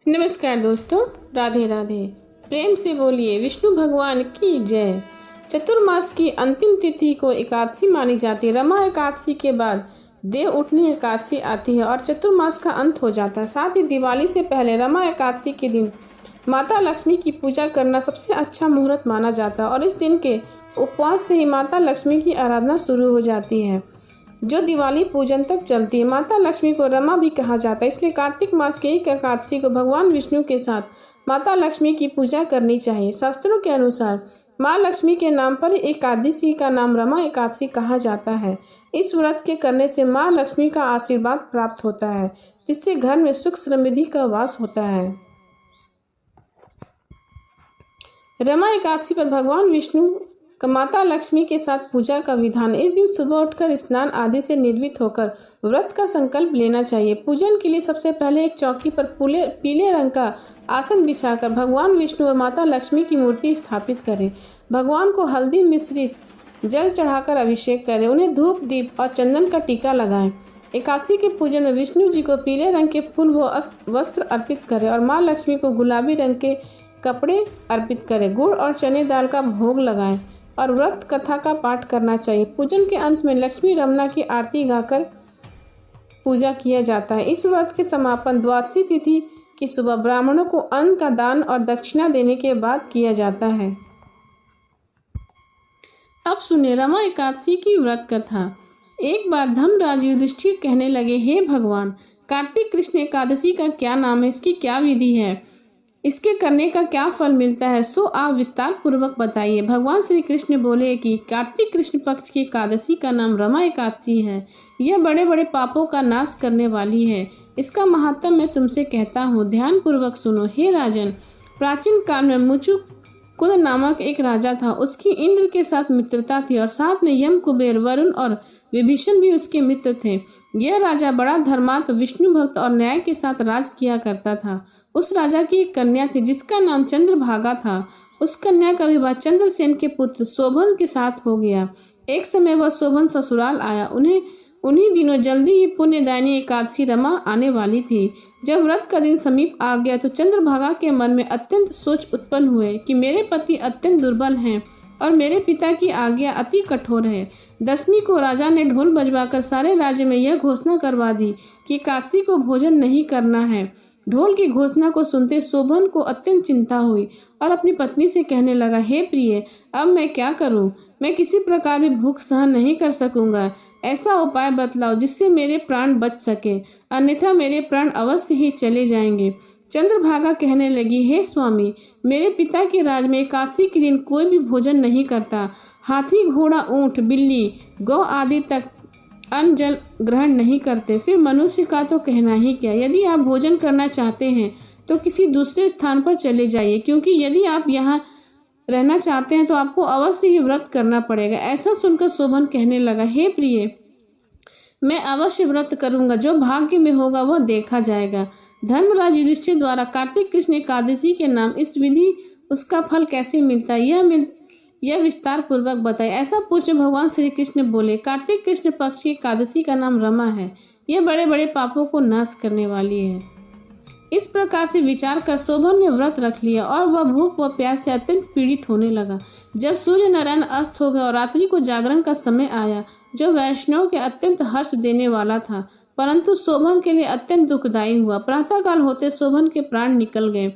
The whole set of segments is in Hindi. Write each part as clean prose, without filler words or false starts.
नमस्कार दोस्तों, राधे राधे। प्रेम से बोलिए विष्णु भगवान की जय। चतुर्मास की अंतिम तिथि को एकादशी मानी जाती है। रमा एकादशी के बाद देव उठनी एकादशी आती है और चतुर्मास का अंत हो जाता है। साथ ही दिवाली से पहले रमा एकादशी के दिन माता लक्ष्मी की पूजा करना सबसे अच्छा मुहूर्त माना जाता है और इस दिन के उपवास से ही माता लक्ष्मी की आराधना शुरू हो जाती है, जो दिवाली पूजन तक चलती है। माता लक्ष्मी को रमा भी कहा जाता है, इसलिए कार्तिक मास के एक एकादशी को भगवान विष्णु के साथ माता लक्ष्मी की पूजा करनी चाहिए। शास्त्रों के अनुसार माँ लक्ष्मी के नाम पर एकादशी का नाम रमा एकादशी कहा जाता है। इस व्रत के करने से माँ लक्ष्मी का आशीर्वाद प्राप्त होता है, जिससे घर में सुख समृद्धि का वास होता है। रमा एकादशी पर भगवान विष्णु का माता लक्ष्मी के साथ पूजा का विधान। इस दिन सुबह उठकर स्नान आदि से निर्वित होकर व्रत का संकल्प लेना चाहिए। पूजन के लिए सबसे पहले एक चौकी पर पीले रंग का आसन बिछाकर भगवान विष्णु और माता लक्ष्मी की मूर्ति स्थापित करें। भगवान को हल्दी मिश्रित जल चढ़ाकर अभिषेक करें। उन्हें धूप, दीप और चंदन का टीका लगाएं। एकादशी के पूजन में विष्णु जी को पीले रंग के फूल व वस्त्र अर्पित करें और माँ लक्ष्मी को गुलाबी रंग के कपड़े अर्पित करें। गुड़ और चने दाल का भोग लगाएं और व्रत कथा का पाठ करना चाहिए। पूजन के अंत में लक्ष्मी रमना की आरती गाकर पूजा किया जाता है। इस व्रत के समापन द्वादशी तिथि की सुबह ब्राह्मणों को अन्न का दान और दक्षिणा देने के बाद किया जाता है। अब सुनिए रमा एकादशी की व्रत कथा। एक बार धर्मराज युधिष्ठिर कहने लगे, हे भगवान, कार्तिक कृष्ण एकादशी का क्या नाम है, इसकी क्या विधि है, इसके करने का क्या फल मिलता है, सो आप विस्तार पूर्वक बताइए। भगवान श्री कृष्ण बोले कि कार्तिक कृष्ण पक्ष की एकादशी का नाम रमा एकादशी है। यह बड़े बड़े पापों का नाश करने वाली है। इसका महात्म्य मैं तुमसे कहता हूँ, ध्यान पूर्वक सुनो। हे राजन, प्राचीन काल में मुचुकुंद नामक एक राजा था। उसकी इंद्र के साथ मित्रता थी और साथ में यम, कुबेर, वरुण और विभीषण भी उसके मित्र थे। यह राजा बड़ा धर्मात्म, विष्णु भक्त और न्याय के साथ राज किया करता था। उस राजा की एक कन्या थी जिसका नाम चंद्रभागा था। उस कन्या का विवाह चंद्रसेन के पुत्र शोभन के साथ हो गया। एक समय वह शोभन ससुराल आया। उन्हीं दिनों जल्दी ही पुण्यदायिनी एकादशी रमा आने वाली थी। जब व्रत का दिन समीप आ गया तो चंद्रभागा के मन में अत्यंत सोच उत्पन्न हुए कि मेरे पति अत्यंत दुर्बल हैं और मेरे पिता की आज्ञा अति कठोर है। दसवीं को राजा ने ढोल बजवाकर सारे राज्य में यह घोषणा करवा दी कि एकादशी को भोजन नहीं करना है। ढोल की घोषणा को सुनते शोभन को अत्यंत चिंता हुई और अपनी पत्नी से कहने लगा, हे प्रिय, अब मैं क्या करूं? मैं किसी प्रकार भी भूख सहन नहीं कर सकूंगा। ऐसा उपाय बतलाओ जिससे मेरे प्राण बच सके, अन्यथा मेरे प्राण अवश्य ही चले जाएंगे। चंद्रभागा कहने लगी, हे स्वामी, मेरे पिता के राज में एकादशी के दिन कोई भी भोजन नहीं करता। हाथी, घोड़ा, ऊंट, बिल्ली, गौ आदि तक अन्न जल ग्रहण नहीं करते। फिर मनुष्य का तो कहना ही क्या। यदि आप भोजन करना चाहते हैं तो किसी दूसरे स्थान पर चले जाइए, क्योंकि यदि आप यहाँ रहना चाहते हैं तो आपको अवश्य ही व्रत करना पड़ेगा। ऐसा सुनकर शोभन कहने लगा, हे प्रिय, मैं अवश्य व्रत करूंगा। जो भाग्य में होगा वह देखा जाएगा। धर्मराज युधिष्ठिर द्वारा कार्तिक कृष्ण एकादशी के नाम, इस विधि उसका फल कैसे मिलता है, यह विस्तार पूर्वक बताए। ऐसा पूछने भगवान श्री कृष्ण बोले, कार्तिक कृष्ण पक्ष की एकादशी का नाम रमा है। यह बड़े बड़े पापों को नाश करने वाली है। इस प्रकार से विचार कर शोभन ने व्रत रख लिया और वह भूख व प्यास से अत्यंत पीड़ित होने लगा। जब सूर्य नारायण अस्त हो गया और रात्रि को जागरण का समय आया, जो वैष्णव के अत्यंत हर्ष देने वाला था, परंतु शोभन के लिए अत्यंत दुखदायी हुआ। प्रातःकाल होते शोभन के प्राण निकल गए।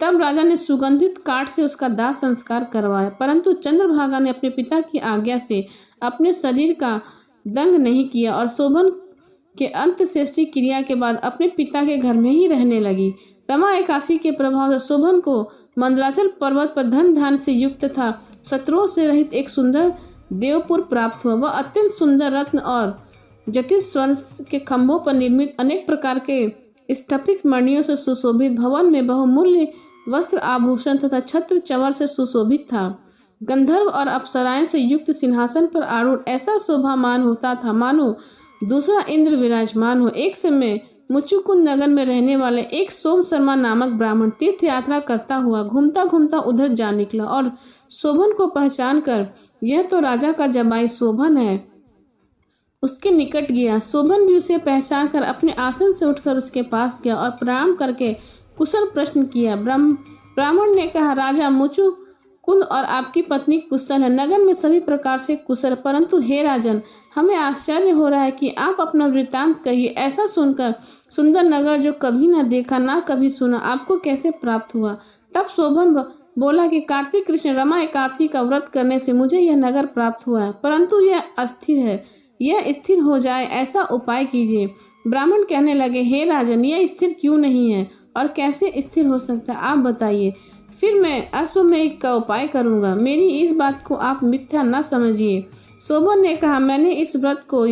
तब राजा ने सुगंधित काठ से उसका दाह संस्कार करवाया, परंतु चंद्रभागा ने अपने पिता की आज्ञा से अपने शरीर का दंग नहीं किया और शोभन के अंत्येष्टि क्रिया के बाद अपने पिता के घर में ही रहने लगी। रमा एकादशी के प्रभाव से शोभन को मंदराचल पर्वत पर धन धान से युक्त तथा शत्रुओं से रहित एक सुंदर देवपुर प्राप्त हुआ। वह अत्यंत सुंदर रत्न और जटिल स्वर्ण के खंभों पर निर्मित अनेक प्रकार के स्फटिक मणियों से सुशोभित भवन में बहुमूल्य वस्त्र आभूषण तथा छत्र चंवर से सुशोभित था। गंधर्व और अप्सराएं से युक्त सिंहासन पर आरूढ़ ऐसा शोभामान होता था मानो दूसरा इंद्र विराजमान हो। एक समय मुचुकुंद नगर में रहने वाले एक सोम शर्मा नामक ब्राह्मण तीर्थ यात्रा करता हुआ घूमता घूमता उधर जा निकला और शोभन को पहचान कर, यह तो राजा का जमाई शोभन है, उसके निकट गया। शोभन भी उसे पहचान कर अपने आसन से उठकर उसके पास गया और प्रणाम करके कुशल प्रश्न किया। ब्राह्मण ने कहा, राजा मुचु कुल और आपकी पत्नी कुशल है, नगर में सभी प्रकार से कुशल, परंतु हे राजन, हमें आश्चर्य हो रहा है कि आप अपना वृत्तांत कहिए। ऐसा सुनकर सुंदर नगर जो कभी न देखा ना कभी सुना, आपको कैसे प्राप्त हुआ? तब शोभन बोला कि कार्तिक कृष्ण रमा एकादशी का व्रत करने से मुझे यह नगर प्राप्त हुआ है, परंतु यह अस्थिर है। यह स्थिर हो जाए ऐसा उपाय कीजिए। ब्राह्मण कहने लगे, हे राजन, यह स्थिर क्यों नहीं है और कैसे स्थिर हो सकता है, आप बताइए, फिर मैं अश्वमेध का उपाय करूंगा। मेरी इस बात को आप मिथ्या न समझिए। शोभन ने कहा, मैंने इस व्रत को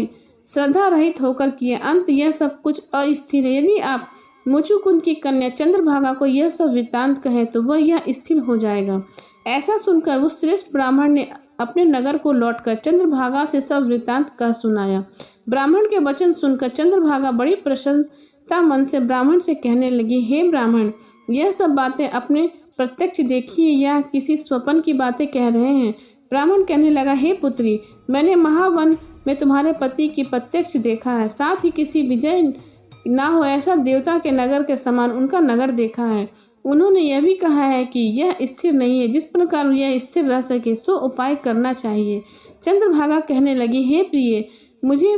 श्रद्धा रहित होकर किया, अंत यह सब कुछ अस्थिर है। यदि आप मुचुकुंद की कन्या चंद्रभागा को यह सब वृत्तांत कहे तो वह यह स्थिर हो जाएगा। ऐसा सुनकर उस श्रेष्ठ ब्राह्मण ने अपने नगर को लौटकर चंद्रभागा से सब वृत्तांत कह सुनाया। ब्राह्मण के वचन सुनकर चंद्रभागा बड़ी प्रसन्नता मन से ब्राह्मण से कहने लगी, हे ब्राह्मण, यह सब बातें अपने प्रत्यक्ष देखिए या किसी स्वप्न की बातें कह रहे हैं? ब्राह्मण कहने लगा, हे पुत्री, मैंने महावन में तुम्हारे पति की प्रत्यक्ष देखा है, साथ ही किसी विजय ना हो ऐसा देवता के नगर के समान उनका नगर देखा है। उन्होंने यह भी कहा है कि यह स्थिर नहीं है, जिस प्रकार यह स्थिर रह सके सो उपाय करना चाहिए। चंद्रभागा कहने लगी, हे प्रिय, मुझे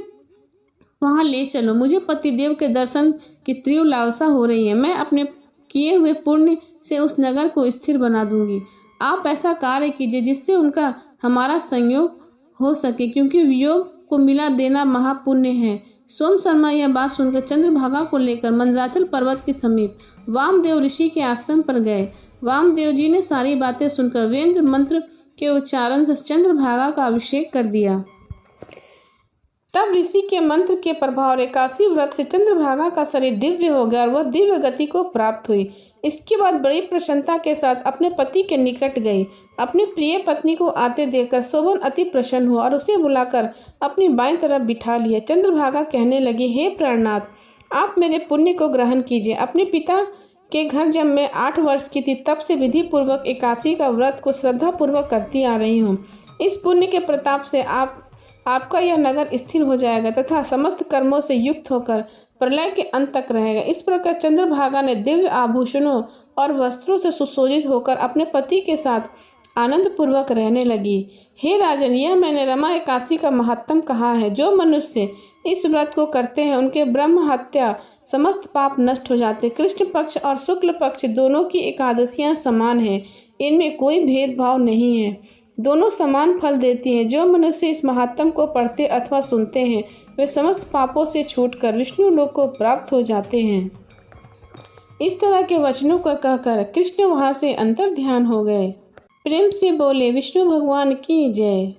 वहां ले चलो, मुझे पतिदेव के दर्शन की तीव्र लालसा हो रही है। मैं अपने किए हुए पुण्य से उस नगर को स्थिर बना दूंगी। आप ऐसा कार्य कीजिए जिससे उनका हमारा संयोग हो सके, क्योंकि वियोग को मिला देना महापुण्य है। सोम शर्मा यह बात सुनकर चंद्रभागा को लेकर मंदराचल पर्वत के समीप वामदेव ऋषि के आश्रम पर गए। वामदेव जी ने सारी बातें सुनकर वेद मंत्र के उच्चारण से चंद्रभागा का अभिषेक कर दिया। तब ऋषि के मंत्र के प्रभाव एकादशी व्रत से चंद्रभागा का शरीर दिव्य हो गया और वह दिव्य गति को प्राप्त हुई। इसके बाद बड़ी प्रसन्नता के साथ अपने पति के निकट गई। अपनी प्रिय पत्नी को आते देखकर शोभन अति प्रसन्न हुआ और उसे बुलाकर अपनी बाईं तरफ बिठा लिया। चंद्रभागा कहने लगी, हे प्राणनाथ, आप मेरे पुण्य को ग्रहण कीजिए। अपने पिता के घर जब मैं 8 वर्ष की थी तब से विधि पूर्वक एकादशी का व्रत को श्रद्धा पूर्वक करती आ रही हूँ। इस पुण्य के प्रताप से आपका यह नगर स्थिर हो जाएगा तथा समस्त कर्मों से युक्त होकर प्रलय के अंत तक रहेगा। इस प्रकार चंद्रभागा ने दिव्य आभूषणों और वस्त्रों से सुशोभित होकर अपने पति के साथ आनंद पूर्वक रहने लगी। हे राजन, यह मैंने रमा एकादशी का महत्तम कहा है। जो मनुष्य इस व्रत को करते हैं उनके ब्रह्म हत्या समस्त पाप नष्ट हो जाते। कृष्ण पक्ष और शुक्ल पक्ष दोनों की एकादशियां समान हैं, इनमें कोई भेदभाव नहीं है, दोनों समान फल देती हैं। जो मनुष्य इस महात्म को पढ़ते अथवा सुनते हैं वे समस्त पापों से छूटकर विष्णु लोक को प्राप्त हो जाते हैं। इस तरह के वचनों को कहकर कृष्ण वहां से अंतर ध्यान हो गए। प्रेम से बोले विष्णु भगवान की जय।